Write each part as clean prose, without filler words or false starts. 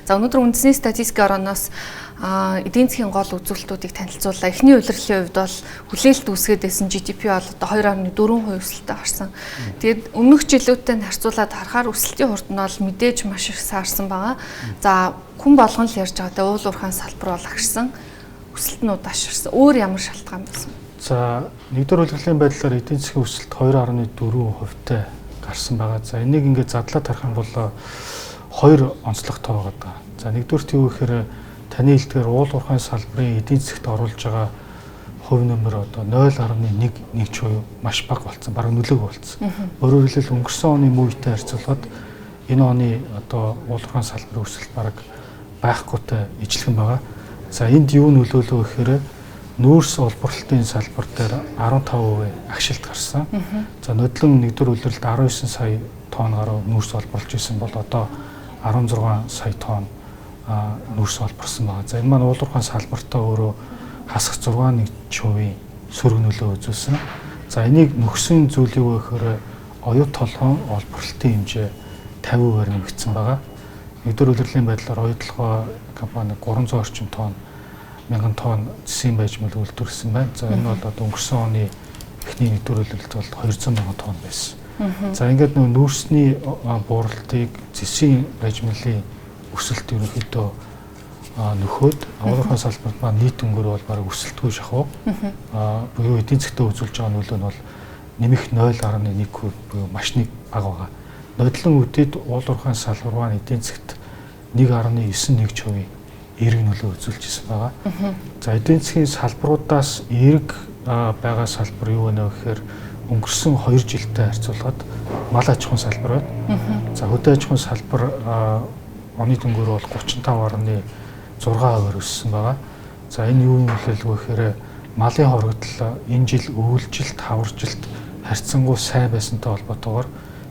За өнөөдөр үндэсний статистикийн орооноос эдийн засгийн гол үзүүлэлтүүдийг танилцууллаа. Эхний улирлын хувьд бол хүлээлт үүсгээд байсан GDP бол одоо 2.4% өсөлтөд гарсан. Тэгээд өмнөх жилүүдтэй харьцуулаад харахаар өсөлтийн хурд нь бол мэдээж маш их саарсан байгаа. За хүн болгон л ярьж байгаатай уул уурхайн салбар бол агшсан. Өсөлт нь удаашрсан. Өөр ямар шалтгаан байсан? За нэгдүгээр улирлын байдлаар эдийн засгийн өсөлт 2.4%-тай гарсан байгаа. За энийг ингээд задлаад харах юм бол хоёр онцлогтой байгаа. За нэгдүгürt юу гэхээр таны хэлдгээр уул уурхайн салбарын эдийн засгт оруулж байгаа хувь нэмэр одоо 0.1% маш бага болсон, бараг нөлөөгүй болсон. Өөрөөр хэлбэл өнгөрсөн оны мүйтэй харьцуулахад энэ оны одоо уул уурхайн салбарын өсөлт бараг байхгүйтэй ижилхэн байгаа. За энд юу нөлөөлөө гэхээр нүүрс олборлолтын салбар дээр 15% агшилт гарсан. За нодлон нэгдүгээр улирлд 19 сая тонн гаруй нүүрс олборлож исэн бол одоо 16 сая тонн нүүрс олборсон байгаа. За энэ маань уул уурхайн салбартаа өөрөө хасах 6% сөрөг нөлөө үзүүлсэн. За энийг нөхсөн зүйл юу гэхээр оюут толгойн олборлолтын хэмжээ 50% нэмэгдсэн байгаа. Нэгдүгээр улирлын байдлаар оюут толгой компани 300 орчим тонн 1000 тонн зэсийн байж мэл үйлдвэрлэсэн байна. За энэ бол одоо өнгөрсөн оны эхний нэгдүгээр улирлд бол 200 мянган тонн байсан. За ингээд нүүрсний бууралтыг зэсийн байж мэлийн өсөлт ерөнхийдөө нөхөд уул уурхайн салбарт маань нийт өнгөр бол бараг өсөлтгүй шахав. Буюу эдийн засгтаа үзүүлж байгаа нөлөө нь бол нэмэх 0.1% буюу маш нэг бага байгаа. Нодлон үдэд уул уурхайн салбар маань эдийн засгт 1.91% эерэг нөлөө үзүүлж ирсэн байгаа. За эдийн засгийн салбаруудаас эерэг байгаа салбар юу вэ гэхээр өнгөрсөн 2 жилдээ харьцуулахад мал аж ахуйн салбар байна. За хөдөө аж ахуйн салбар оны дөнгөөр бол 35.6% өссөн байгаа. За энэ юу юм хэлэлгүй гэхээр малын хоригдол энэ жил өвөлжилт, хаваржилт харьцангуй сайн байсантай холбоотойгоор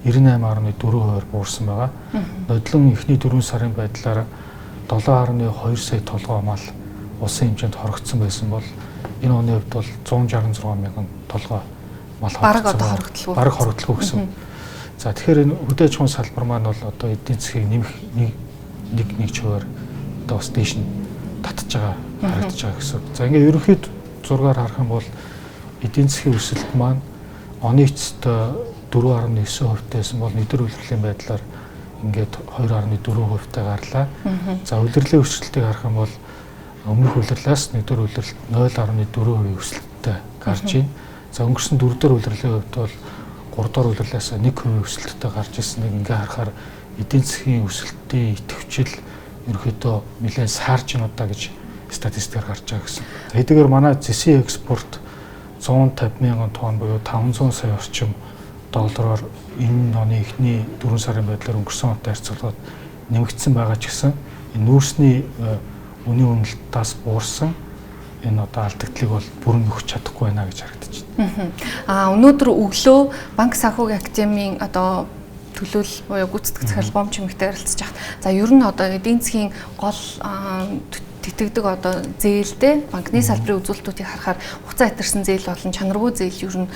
98.4% буурсан байгаа. Нодлон эхний 4 сарын байдлаар 7.2 сая толгой мал улсын хэмжээнд хоригдсон байсан бол энэ оны хувьд бол 166 мянган толгой мал хоригдсон. Бараг хоригдлоо гэсэн. За тэгэхээр энэ хөдөө аж ахуйн салбар маань бол одоо эдийн засгийг нэмэх нэг чигээр одоо бас дээш нь татж байгаа харагдаж байгаа гэсэн. За ингээ ерөнхийд зургаар харах юм бол эдийн засгийн өсөлт маань оны эцэст 4.9% байсан бол нэгдүгээр улирлын байдлаар ингээд 2.4% гарлаа. За улирлын өсөлтийг харах юм бол өмнөх улирлаас нэгдүгээр улирлт 0.4% өсөлттэй гарч ийн. За өнгөрсөн 4 дахь улирлын хувьд бол 3 дахь улирлаас 1% өсөлттэй гарч ирснийг ингээ харахаар эдийн засгийн өсөлтийн идэвхжил ерөөхдөө нэлээд саарж байна удаа гэж статистикээр гарч байгаа гэсэн. Хэдийгээр манай зэсийн экспорт 150 мянган тонн буюу 500 сая орчим доллараар энэ оны эхний 4 сарын байдлаар өнгөрсөн онтой харьцуулахад нэмэгдсэн байгаа ч гэсэн энэ нүүрсний үнийн үнэлтээс буурсан энэ одоо алдагдлыг бол бүрэн нөхч чадахгүй байна гэж харагдаж байна. Өнөөдөр өглөө Банк санхүүгийн академийн одоо төлөөл буюу гүйцэтгэх захирал Бом чимэгтэй ярилцж байгаа. За ер нь одоо эдийн засгийн гол тэтгэдэг одоо зээлдээ банкны салбарын үзүүлэлтүүдийг харахаар хугацаа хэтэрсэн зээл болон чанаргүй зээл ер нь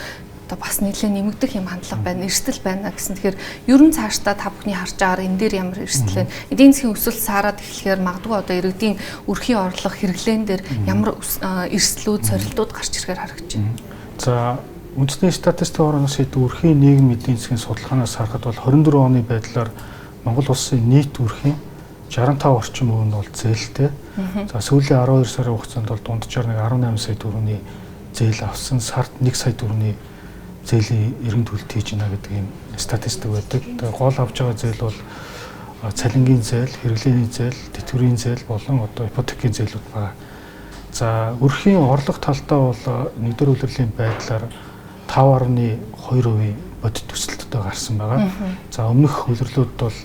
одоо бас нэлээд нэмэгдэх юм хандлага байна, эрсдэл байна гэсэн. Тэгэхээр ер нь цаашдаа та бүхний харж байгаа энэ дээр ямар эрсдэл байна? Эдийн засгийн өсөлт саарад эхлэхээр магадгүй одоо иргэдийн өрхийн орлого хэрэглэн дээр ямар эрсдлүүд, сорилтууд гарч ирэхээр харагдаж байна. За үндэсний статистикийн орооноос хэд өрхийн нийгэм эдийн засгийн судалгаанаас харахад бол 24 оны байдлаар Монгол улсын нийт өрхийн 65 орчим хувь нь бол зээлтэй. За сүүлийн 12 сарын хугацаанд бол дунджаар 18 сая төгрөгийн зээл авсан, сард 1 сая төгрөгийн зээлийн эргэн төлөлт хийж байна гэдэг ийм статистик байдаг. Тэгээ гол авж байгаа зээл бол цалингийн зээл, хэрэглээний зээл, тэтгэврийн зээл болон одоо ипотекийн зээлүүд байгаа. За өрхийн орлого талтаа бол нэгдүгээр улирлын байдлаар 5.2% бодит өсөлттэй гарсан байгаа. За өмнөх улирлууд бол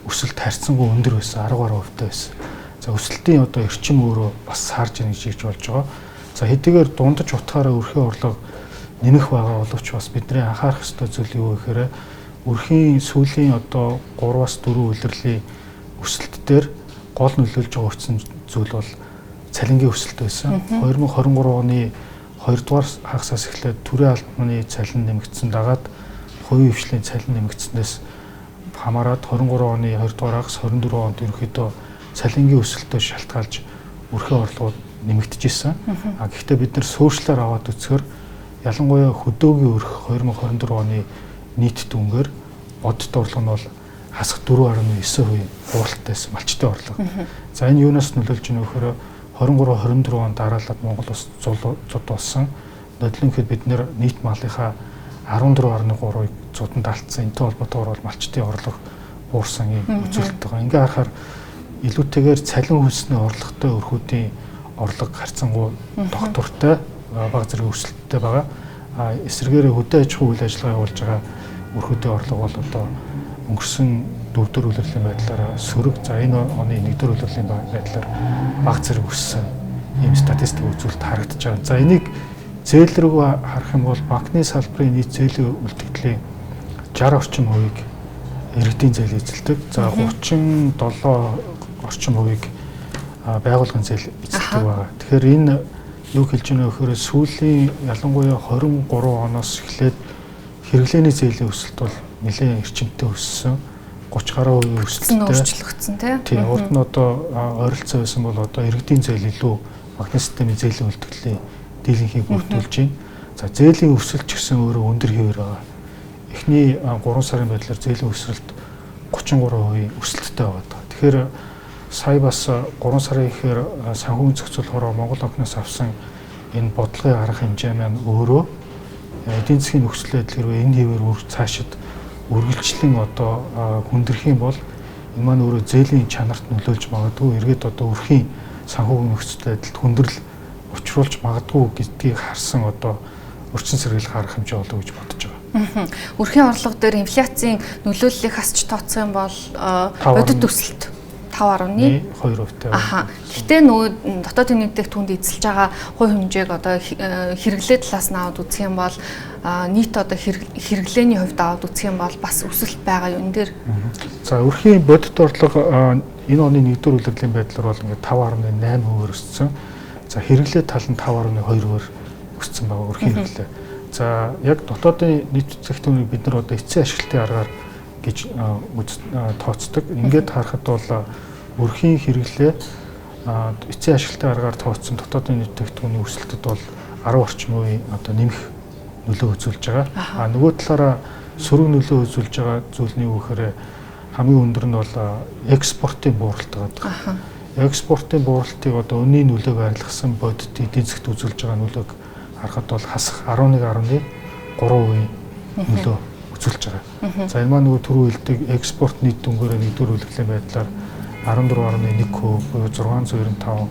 өсөлт харьцангуй өндөр байсан, 10% байсан. За өсөлтийн одоо эрчим өөрөө бас саарж яах гэж болж байгаа. За хэдийгээр дундаж утгаараа өрхийн орлого нэмэх байгаа боловч бас бидний анхаарах ёстой зүйл юу гэхээр өрхийн сүүлийн одоо 3-4 улирлын өсөлт дээр гол нөлөөлж байгаа хүчин зүйл бол цалингийн өсөлт байсан. 2023 оны 2 дугаар хагасаас эхлээд төрийн албаны цалин нэмэгдсэн дагаад хувийн хвшлийн цалин нэмэгдснээс хамаарат 23 оны 2 дугаар хагас 24 онд ерөнхийдөө цалингийн өсөлтөөр шалтгаалж өрхийн орлогууд нэмэгдэжсэн. Гэхдээ бид нар суурьшлаар аваад үзэхээр ялангуяа хөдөөгийн өрх 2024 оны нийт дүнгээр бодит орлого нь бол хасах 4.9% бууралтайсэн малчтын орлого. За энэ юунаас нөлөөлж байна вэ гэхээр 23-24 он дараалаад Монгол улс зуд болсон. Нодлонхэд бид нэр нийт малынхаа 14.3%-ийг зуданд алдсан. Энэтэй холбоотойгоор бол малчтын орлого буурсан юм үзүүлэлт байгаа. Ингээ харахаар илүүтэйгээр цалин хөлсний орлоготой өрхүүдийн орлого харьцангуй доктортой бага зэрэг өсөлттэй байгаа. Эсвэргээр хөдөө аж ахуйн үйл ажиллагаа явуулж байгаа өрхүүдийн орлого бол одоо өнгөрсөн 4-р улирлын байдлаараа сөрөг за энэ оны 1-р улирлын байдлаар бага зэрэг өссөн ийм статистик үзүүлэлт харагдаж байгаа. За энийг зээл рүү харах юм бол банкны салбарын нийт зээлийн үлдэгдлийн 60 орчим хувийг иргэдийн зээл эзэлдэг. За 37 орчим хувийг байгууллагын зээл эзэлдэг байгаа. Тэгэхээр энэ юу хэлж байна вэ гэхээр сүүлийн ялангуяа 23 оноос эхлээд хэрэглээний зээлийн өсөлт бол нэлээд эрчимтэй өссөн. 30 гаруй % өсөлттэй өөрчлөгдсөн тийм. Урд нь одоо ойролцоо байсан бол одоо иргэдийн зээл илүү банкны системийн зээлийн үлдэгдлийн дийлэнхийг бүрдүүлж байна. За зээлийн өсөлт ч гэсэн өөрөө өндөр хэвээр байгаа. Эхний 3 сарын байдлаар зээлийн өсөлт 33% өсөлттэй байгаа. Тэгэхээр сая бас 3 сарын ихээр санхүүгийн зохицуулахаар Монгол банкнаас авсан энэ бодлогын арга хэмжээ маань өөрөө эдийн засгийн нөхцөл байдал хэрвээ энэ хэвээр цаашид үргэлжлэн одоо хүндрэх юм бол энэ маань өөрөө зээлийн чанарт нөлөөлж магадгүй эргээд одоо өрхийн санхүүгийн нөхцөл байдалд хүндрэл учруулж магадгүй гэдгийг харсан одоо өрчин сэргийлэх арга хэмжээ болов гэж бодож байгаа. Өрхийн орлого дээр инфляцийн нөлөөллийг хасч тооцох юм бол бодит өсөлт 5.2%-тэй. Гэхдээ нөгөө дотоод тэмдэгтийн түнд эзэлж байгаа хувь хэмжээг одоо хэрэглээ талаас нь аваад үзэх юм бол нийт одоо хэрэглээний хувьд аваад үзэх юм бол бас өсөлт байгаа юм дээр. За өрхийн бодит орлого энэ оны 1-р улирлын байдлаар бол ингээд 5.8% өссөн. За хэрэглээ тал нь 5.2% өссөн байгаа өрхийн хэрэглээ. За яг дотоодын нийт цэгтүүнийг бид нар одоо эцсийн ашиглалтын аргаар гэж тооцдог. Ингээд харахад бол өрхийн хэрэглээ эцсийн ашиглалтын аргаар тооцсон дотоодын нийт цэгтүүний өсөлтөд бол 10 орчим % одоо нэмэх нөлөө үзүүлж байгаа. Нөгөө талаараа сөрөг нөлөө үзүүлж байгаа зүйл нь юу гэхээр хамгийн өндөр нь бол экспортын бууралт байгаа. Экспортын бууралтыг одоо үнийн нөлөөг арилгасан бодит эдийн засгт үзүүлж байгаа нөлөөг харахад бол хасах 11.3% нөлөө үзүүлж байгаа. За энэ маань нөгөө түрүү хэлдэг экспорт нийт дүнгээр 1-р улирлын байдлаар 14.1% буюу 695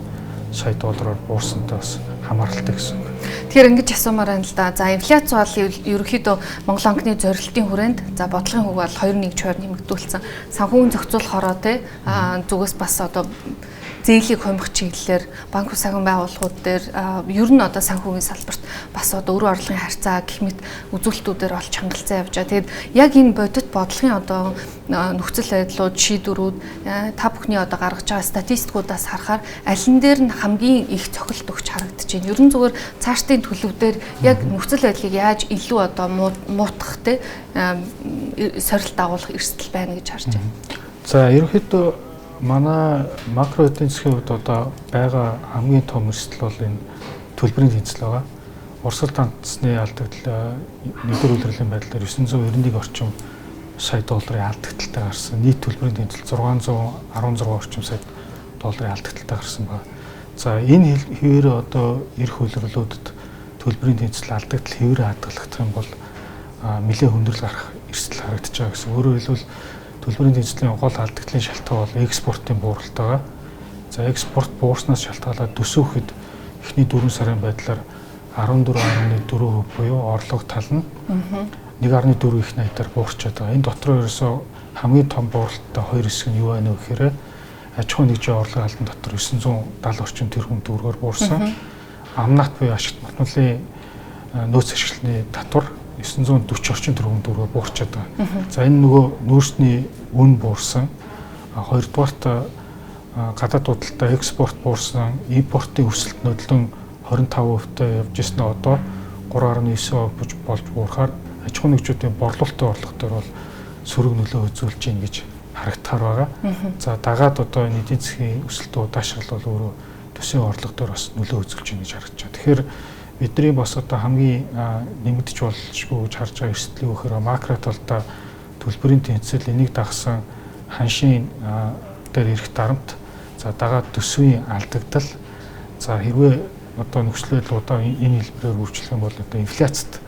сая доллараар буурсантай бас хамааралтай гэсэн үг. Тэгэхээр ингэж асуумаар байна л да. За инфляц бол ерөнхийдөө Монгол банкны зорилтын хүрээнд за бодлогын хөв бол 2.1%-аар нэмэгдүүлсэн. Санхүүгийн зохицуулахороо те зүгээс бас одоо зээлийг хумих чиглэлээр банк санхүүгийн байгууллагууд дээр ер нь одоо санхүүгийн салбарт бас одоо өрөө орлогын харьцаа гэх мэт үзүүлэлтүүдээр олж хангалтсан явж байгаа. Тэгэд яг энэ бодит бодлогын одоо нөхцөл байдлууд, шийдвэрүүд та бүхний одоо гаргаж байгаа статистикуудаас харахаар аль нь дээр нь хамгийн их цохилт өгч харагдаж байна. Ер нь зүгээр цаашдын төлөвдөр яг нөхцөл байдлыг яаж илүү одоо муутгах те сорилт дагуулах эрсдэл байна гэж харж байна. За ерөнхийдөө манай макро эдийн засгийн хувьд одоо байгаа хамгийн том эрсдэл бол энэ төлбөрийн тэнцэл байгаа. Урсгал тантсны алдагдал 1-р улирлын байдлаар 991 орчим сая долларын алдагдaltaй гарсан. Нийт төлбөрийн тэнцэл 616 орчим сая долларын алдагдaltaй гарсан байна. За энэ хэвээр одоо эх улирлуудад төлбөрийн тэнцэл алдагдал хэвээр хадгалагдах юм бол нэлээд хөндрөл гарах эрсдэл харагдаж байгаа гэсэн. Өөрөөр хэлбэл төлбөрийн тэнцлийн гол алдагдлын шалтгаан бол экспортын бууралт байгаа. За экспорт буурснаас шалтгаалаад төсөөхөд эхний 4 сарын байдлаар 14.4% буюу орлого тал нь 1.4 их найдаар буурчаад байгаа. Энэ дотор ерөөсөө хамгийн том бууралттай хоёр хэсэг нь юу байна вэ гэхээр аж ахуйн нэгжийн орлогын албан дотор 970 орчим тэрбум төгрөгөөр буурсан. Амнат буюу ашигт батнуулын нөөц ашиглалтны татвар 940 орчим төгрөгөөр буурчаад байгаа. За энэ нөгөө нөөцний үн буурсан. Хоёрдугаарт гадаад худалдаа экспорт буурсан, импортын өсөлт нөлөө 25%-тай явж ирсэн нь одоо 3.9% болж буурахаар аж ахуйн нэгжүүдийн борлуулалтын орлого дээр бол сөрөг нөлөө үзүүлж байна гэж харагдахаар байгаа. За дагаад одоо энэ эдийн засгийн өсөлтөө удаашрал бол өөрөө төсвийн орлого дээр бас нөлөө үзүүлж байна гэж харагдаж байна. Тэгэхээр бидний бас одоо хамгийн нэмэгдэж болшгүй гэж харж байгаа эрсдэл юу гэхээр макро талдаа төлбөрийн тэнцэл энийг дагсан ханшийн дээр ирэх дарамт, за дагаад төсвийн алдагдал, за хэрвээ одоо нөхцөл байдлуудаа энэ хэлбэрээр үржүүлэх юм бол одоо инфляцид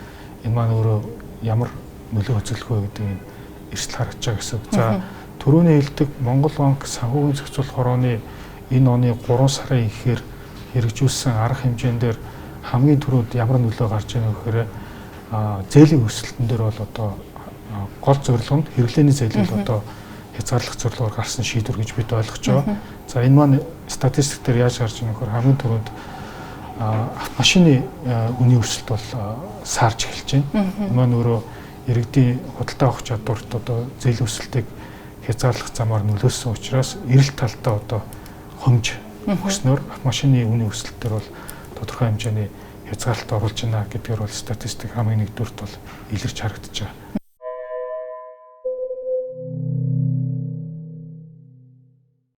энэ маань өөрөө ямар нөлөө үзүүлэх вэ гэдэг энэ эрсдэл харагдаж байгаа гэсэн. За түрүүний хэлдэг Монгол банк санхүүгийн зохицуулах хорооны энэ оны 3 сарын ихээр хэрэгжүүлсэн арга хэмжээнд дээр хамгийн түрүүнд ямар нөлөө гарч байгаа вэ гэхээр зээлийн өсөлтөн дээр бол одоо гол зорилго нь хэрэглээний зээлийг одоо хязгаарлах зорилгоор гарсан шийдвэр гэж бид ойлгож байгаа. За энэ маань статистик дээр яаж гарч байгаа нөхөр хамгийн түрүүнд автомашины үнийн өсөлт бол саарж эхэлж байна. Энэ маань өөрөө иргэдийн худалдаа авах чадварт одоо зээлийн өсөлтийг хязгаарлах замаар нөлөөсөн учраас эрэлт талдаа одоо хомж өгснөөр автомашины үнийн өсөлт дээр бол тодорхой хэмжээний хязгаарлалт оруулж байна гэдгээр бол статистик хамгийн нэгдүгürt бол илэрч харагдаж байгаа.